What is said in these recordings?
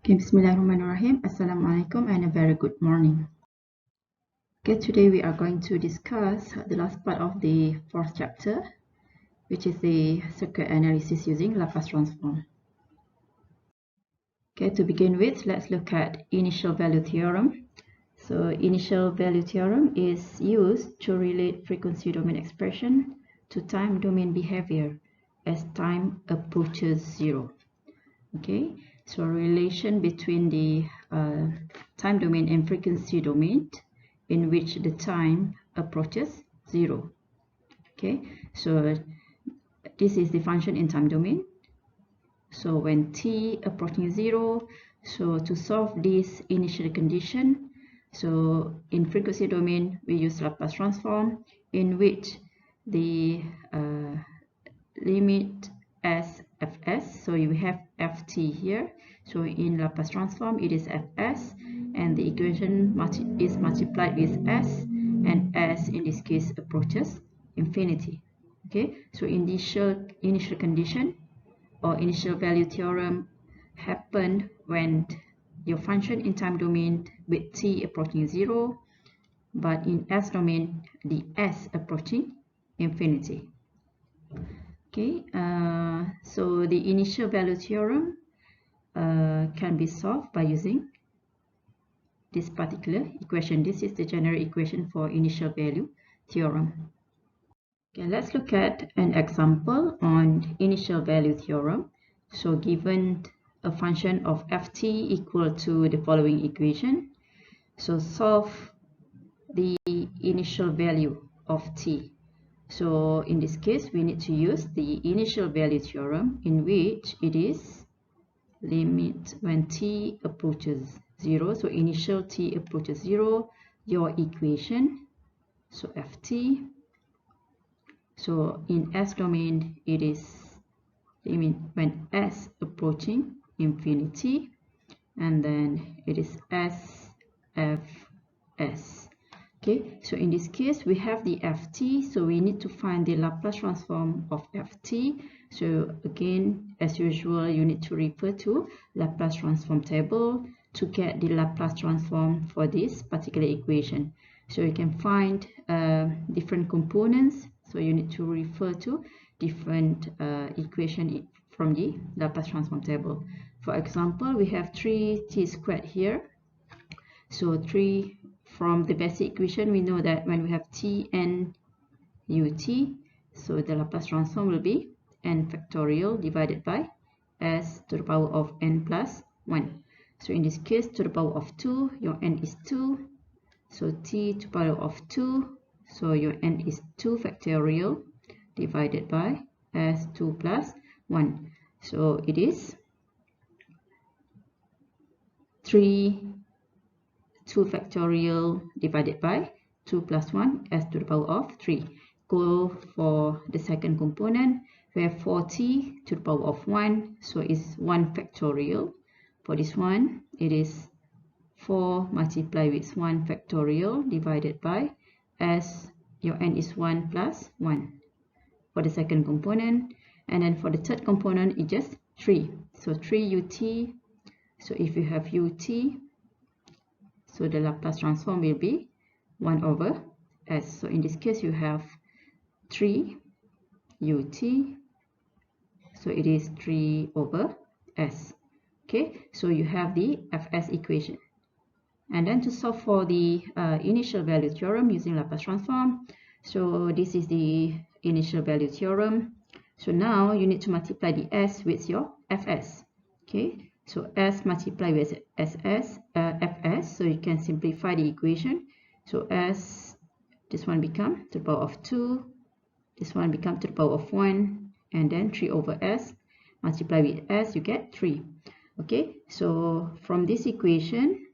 Okay, Bismillahirrahmanirrahim. Assalamualaikum and a very good morning. Okay, today we are going to discuss the last part of the fourth chapter, which is the circuit analysis using Laplace transform. Okay, to begin with, let's look at initial value theorem. So initial value theorem is used to relate frequency domain expression to time domain behavior as time approaches zero. Okay, so relation between the time domain and frequency domain in which the time approaches zero. Okay, so this is the function in time domain. So when t approaching zero, so to solve this initial condition, so in frequency domain we use Laplace transform in which the limit as fs, so you have ft here, so in Laplace transform it is fs and the equation is multiplied with s, and s in this case approaches infinity. Okay, so initial condition or initial value theorem happened when your function in time domain with t approaching zero, but in s domain the s approaching infinity. Okay, so the initial value theorem can be solved by using this particular equation. This is the general equation for initial value theorem. Okay, let's look at an example on initial value theorem. So given a function of ft equal to the following equation, so solve the initial value of t. So in this case, we need to use the initial value theorem in which it is limit when t approaches zero. So initial t approaches zero, your equation, so ft. So in s domain, it is limit when s approaching infinity, and then it is s f s. Okay, so in this case we have the ft, so we need to find the Laplace transform of ft. So again, as usual, you need to refer to Laplace transform table to get the Laplace transform for this particular equation. So you can find different components, so you need to refer to different equation from the Laplace transform table. For example, we have 3t squared here. So 3, from the basic equation, we know that when we have t and ut, so the Laplace transform will be n factorial divided by s to the power of n plus 1. So in this case, to the power of 2, your n is 2. So t to the power of 2, so your n is 2 factorial divided by s2 plus 1. So it is 2 factorial divided by 2 plus 1 s to the power of 3. Go for the second component, we have 4t to the power of 1, so it's 1 factorial. For this one, it is 4 multiplied with 1 factorial divided by s, your n is 1 plus 1 for the second component. And then for the third component, it's just 3. So 3 ut, so if you have ut, so the Laplace transform will be 1 over s. So in this case, you have 3 ut. So it is 3 over s. Okay, so you have the fs equation. And then to solve for the initial value theorem using Laplace transform, so this is the initial value theorem. So now you need to multiply the s with your fs. Okay, so s multiplied with fs, so you can simplify the equation. So s, this one become to the power of 2, this one become to the power of 1, and then 3 over s, multiply with s, you get 3. Okay, so from this equation,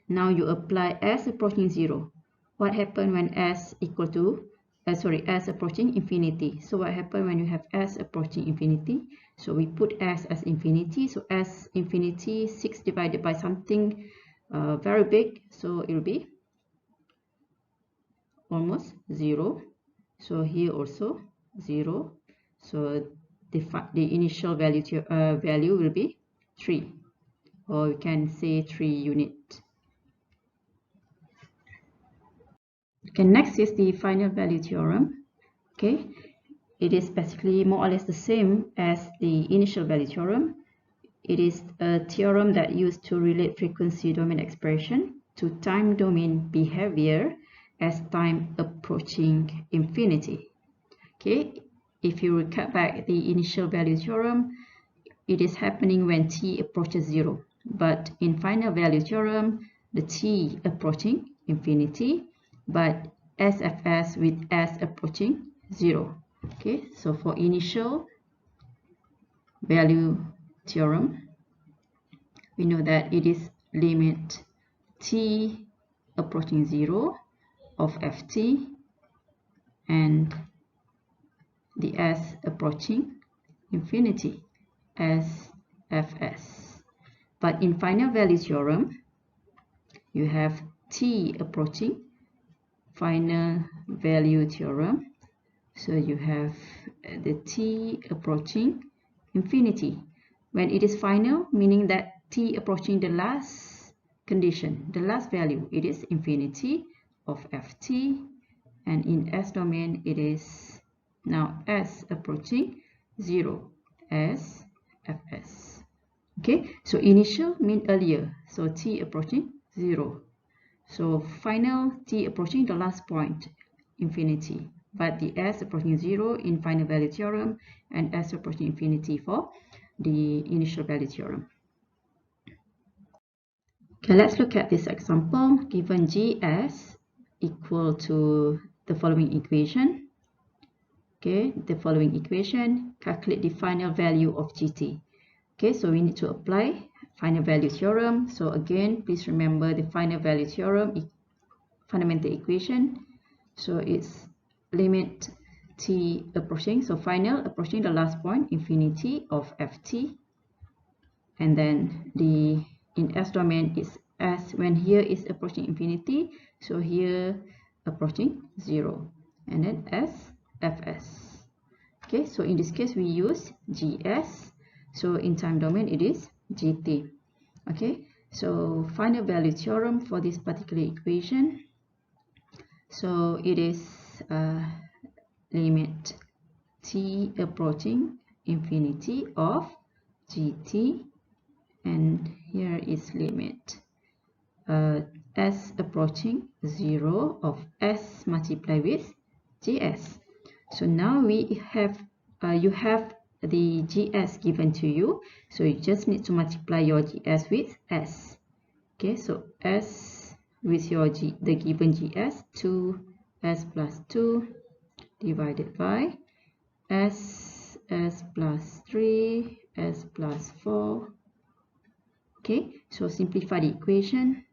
now you apply s approaching 0. What happened when s equal to, s approaching infinity? So what happened when you have s approaching infinity? So we put s as infinity. So s infinity, 6 divided by something very big. So it will be almost 0. So here also 0. So the initial value will be 3. or you can say 3 units. Okay, next is the final value theorem. Okay, it is basically more or less the same as the initial value theorem. It is a theorem that used to relate frequency domain expression to time domain behavior as time approaching infinity. Okay, if you recap back the initial value theorem, it is happening when t approaches 0. But in final value theorem, the t approaching infinity, but SFS with s approaching 0. Okay, so for initial value theorem, we know that it is limit t approaching 0 of ft and the s approaching infinity as fs. But in final value theorem, you have t approaching final value theorem. So you have the t approaching infinity. When it is final, meaning that t approaching the last condition, the last value, it is infinity of ft, and in s domain it is now s approaching 0 as fs. Okay, so initial mean earlier, so t approaching 0. So final t approaching the last point, infinity, but the s approaching 0 in final value theorem and s approaching infinity for the initial value theorem. Okay, let's look at this example. Given gs equal to the following equation. Okay, the following equation, calculate the final value of gt. Okay, so we need to apply final value theorem. So again, please remember the final value theorem fundamental equation. So it's limit t approaching, so final approaching the last point, infinity of ft, and then the in s domain is s when here is approaching infinity, so here approaching 0, and then s fs. Okay, so in this case we use gs, so in time domain it is gt. Okay, so final value theorem for this particular equation. So it is limit t approaching infinity of gt, and here is limit s approaching 0 of s multiplied with gs. So now we have you have the gs given to you, so you just need to multiply your gs with s. Okay, so s with your the given gs, 2s plus 2 divided by s plus 3, s plus 4. Okay, so simplify the equation.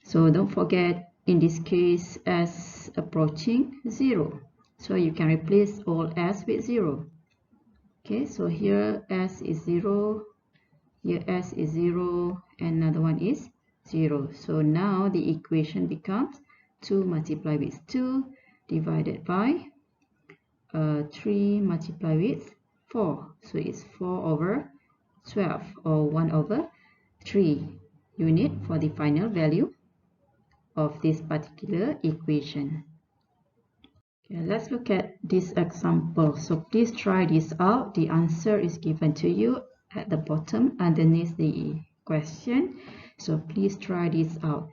So don't forget, in this case, s approaching 0. So you can replace all s with 0. Okay, so here s is 0, here s is 0, and another one is 0. So now the equation becomes 2 multiplied with 2 divided by 3 multiplied with 4. So it's 4 over 12, or 1 over 3 unit for the final value of this particular equation. Okay, let's look at this example. So please try this out. The answer is given to you at the bottom underneath the question. So please try this out.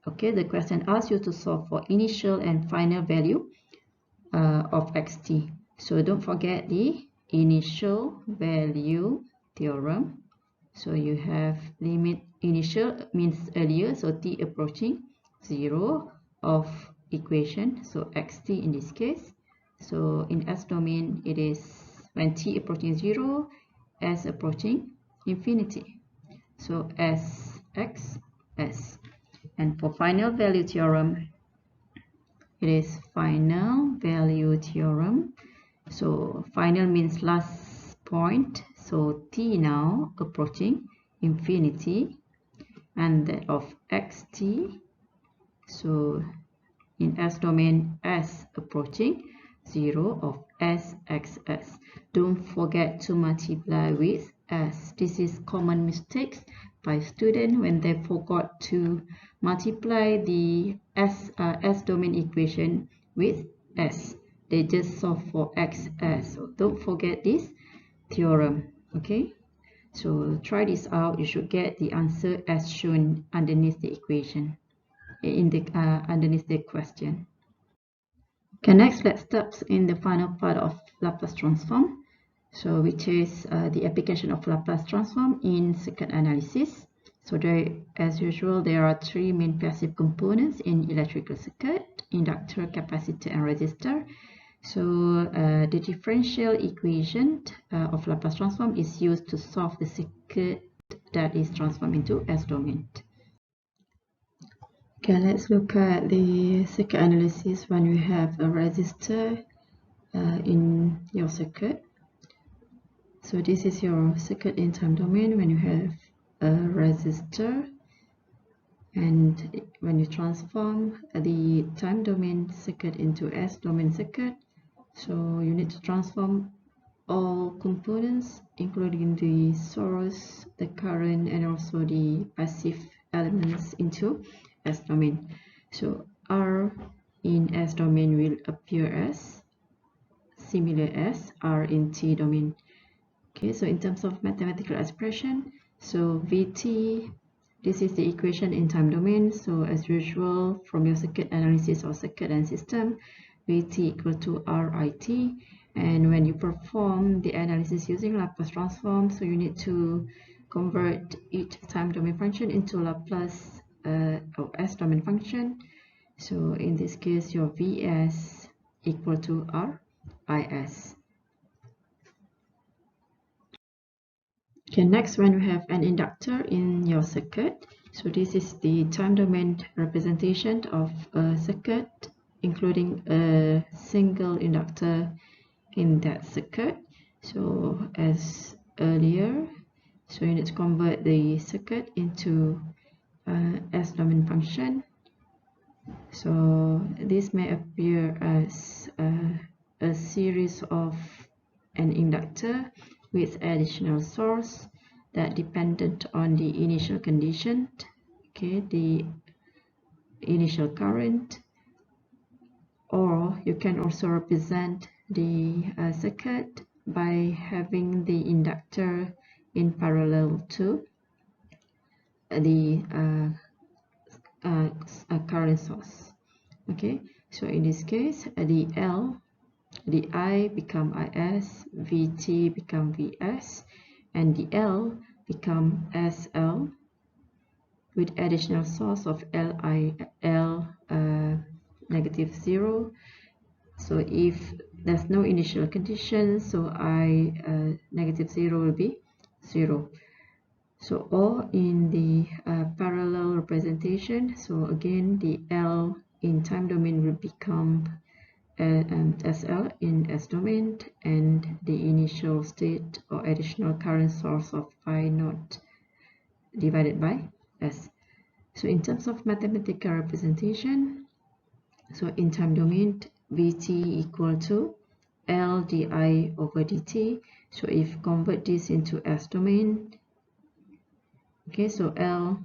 Okay, the question asks you to solve for initial and final value of xt. So don't forget the initial value theorem. So you have limit initial means earlier, so t approaching 0 of equation, so xt in this case. So in s domain it is when t approaching 0, s approaching infinity, so s x s. And for final value theorem, it is final value theorem. So final means last point, so t now approaching infinity, and that of xt, so in s domain s approaching 0 of sxs. Don't forget to multiply with S. This is common mistakes by students when they forgot to multiply the S domain equation with S. They just solve for XS. So don't forget this theorem. Okay. So try this out. You should get the answer as shown underneath the equation, in the underneath the question. Okay, next let's start in the final part of Laplace transform. So which is the application of Laplace transform in circuit analysis. So there, as usual, there are three main passive components in electrical circuit: inductor, capacitor, and resistor. So the differential equation of Laplace transform is used to solve the circuit that is transformed into S domain. Okay, let's look at the circuit analysis when we have a resistor in your circuit. So this is your circuit in time domain when you have a resistor, and when you transform the time domain circuit into S domain circuit, so you need to transform all components, including the source, the current, and also the passive elements, into S domain. So R in S domain will appear as similar as R in T domain. Okay, so in terms of mathematical expression, so Vt, this is the equation in time domain. So as usual, from your circuit analysis or circuit and system, Vt equal to Rit. And when you perform the analysis using Laplace transform, so you need to convert each time domain function into Laplace or S domain function. So in this case, your Vs equal to Ris. Okay, next, when we have an inductor in your circuit, so this is the time domain representation of a circuit, including a single inductor in that circuit. So as earlier, so you need to convert the circuit into S domain function. So this may appear as a series of an inductor with additional source that dependent on the initial condition, okay, the initial current, or you can also represent the circuit by having the inductor in parallel to the current source. Okay, so in this case, the I become Is, Vt become Vs, and the L become SL with additional source of L negative 0. So if there's no initial condition, so I negative 0 will be 0. So all in the parallel representation, so again the L in time domain will become SL in S domain, and the initial state or additional current source of phi naught divided by S. So in terms of mathematical representation, so in time domain, Vt equal to L di over dt. So if convert this into S domain, okay, so L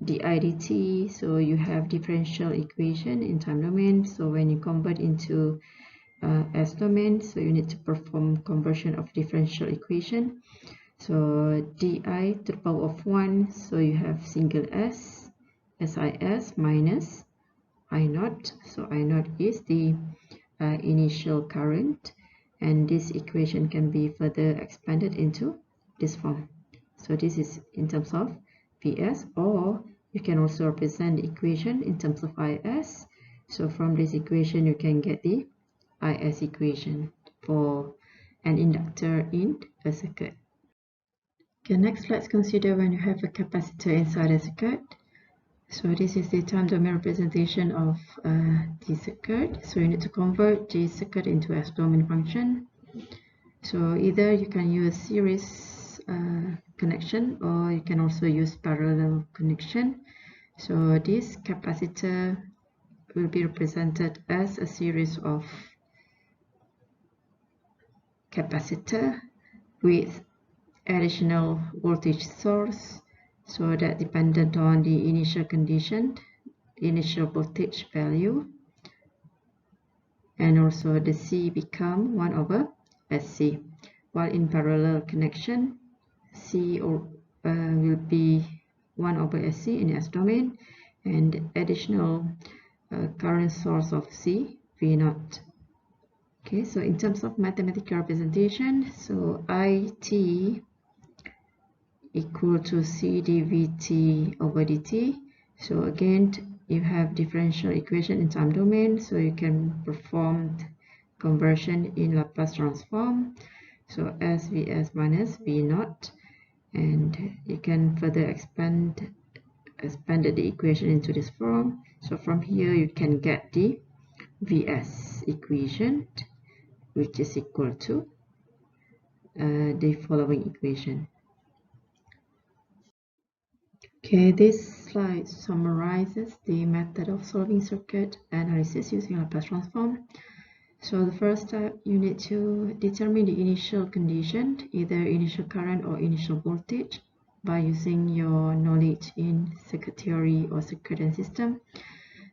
di dt, so you have differential equation in time domain. So when you convert into S domain, so you need to perform conversion of differential equation. So di to the power of 1, so you have single s, sis minus I naught. So I naught is the initial current, and this equation can be further expanded into this form. So this is in terms of Vs, or you can also represent the equation in terms of Is. So from this equation, you can get the Is equation for an inductor in a circuit. Okay, next let's consider when you have a capacitor inside a circuit. So this is the time domain representation of the circuit. So you need to convert the circuit into a S domain function. So either you can use series connection, or you can also use parallel connection. So this capacitor will be represented as a series of capacitor with additional voltage source, so that dependent on the initial condition, initial voltage value, and also the C become 1 over SC, while in parallel connection C will be 1 over SC in S domain, and additional current source of C, V0. Okay, so in terms of mathematical representation, so IT equal to C dVt over dt. So again, you have differential equation in time domain, so you can perform conversion in Laplace transform. So SVS minus V0, and you can further expand the equation into this form. So from here you can get the Vs equation, which is equal to the following equation. Okay, this slide summarizes the method of solving circuit analysis using Laplace transform. So the first step, you need to determine the initial condition, either initial current or initial voltage, by using your knowledge in circuit theory or circuit and system.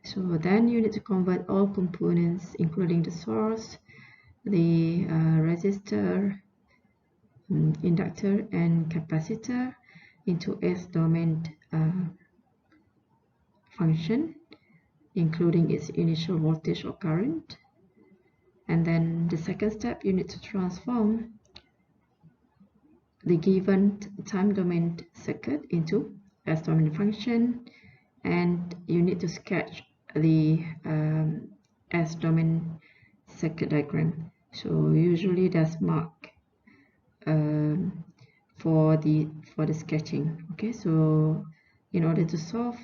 So then you need to convert all components, including the source, the resistor, inductor, and capacitor, into S domain function, including its initial voltage or current. And then the second step, you need to transform the given time domain circuit into S domain function, and you need to sketch the S domain circuit diagram. So usually that's marked for the sketching. Okay, so in order to solve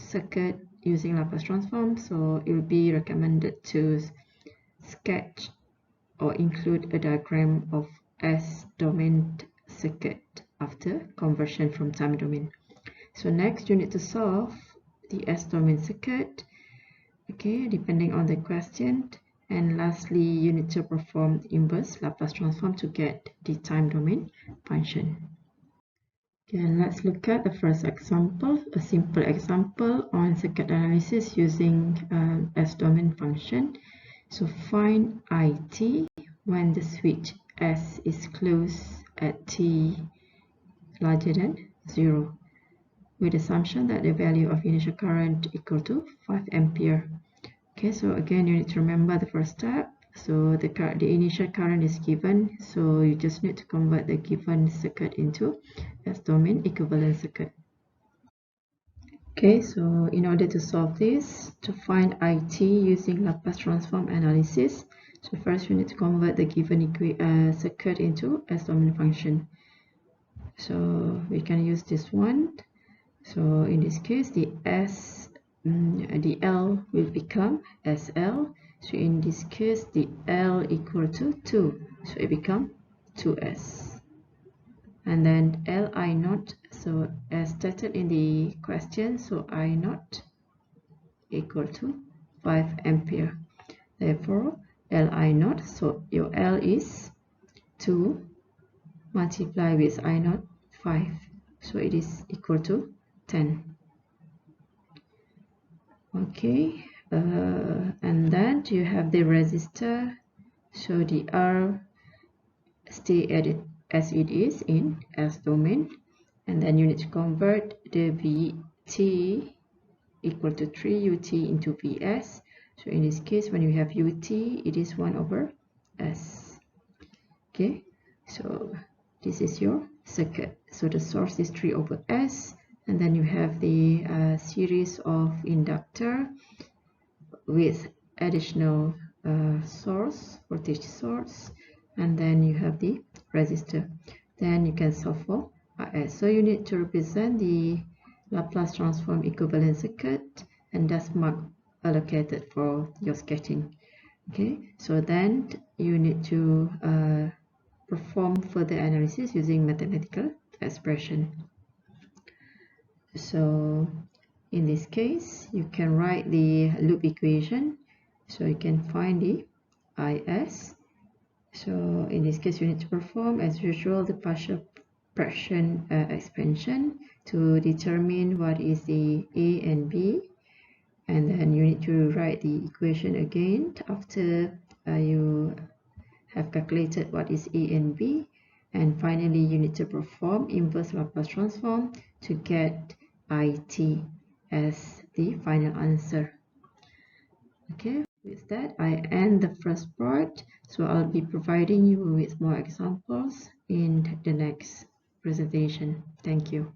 circuit using Laplace transform, so it will be recommended to sketch or include a diagram of S domain circuit after conversion from time domain. So next you need to solve the S domain circuit, okay, depending on the question. And lastly, you need to perform inverse Laplace transform to get the time domain function. Okay, let's look at the first example, a simple example on circuit analysis using S domain function. So find IT when the switch S is closed at t larger than 0, with assumption that the value of initial current equal to 5 ampere. Okay, so again you need to remember the first step. So the initial current is given, so you just need to convert the given circuit into S domain equivalent circuit. Okay, so in order to solve this, to find IT using Laplace transform analysis, so first you need to convert the given circuit into S domain function. So we can use this one. So in this case, the L will become SL. So in this case, the L equal to 2. So it becomes 2S. And then Li naught, so as stated in the question, so I naught equal to 5 ampere. Therefore, Li naught, so your L is 2 multiplied with I naught 5. So it is equal to 10. Okay, and then you have the resistor, so the R stay at it as it is in S domain, and then you need to convert the Vt equal to 3 Ut into Vs. So in this case, when you have Ut, it is 1 over S. Okay, so this is your circuit. So the source is 3 over S, and then you have the series of inductor with additional source, voltage source, and then you have the resistor. Then you can solve for RS. So you need to represent the Laplace transform equivalent circuit, and that's mark allocated for your sketching. Okay, so then you need to perform further analysis using mathematical expression. So in this case, you can write the loop equation, so you can find the IS. So in this case, you need to perform as usual the partial fraction expansion to determine what is the a and b, and then you need to write the equation again after you have calculated what is a and b, and finally you need to perform inverse Laplace transform to get it as the final answer. Okay, with that I end the first part, so I'll be providing you with more examples in the next presentation. Thank you.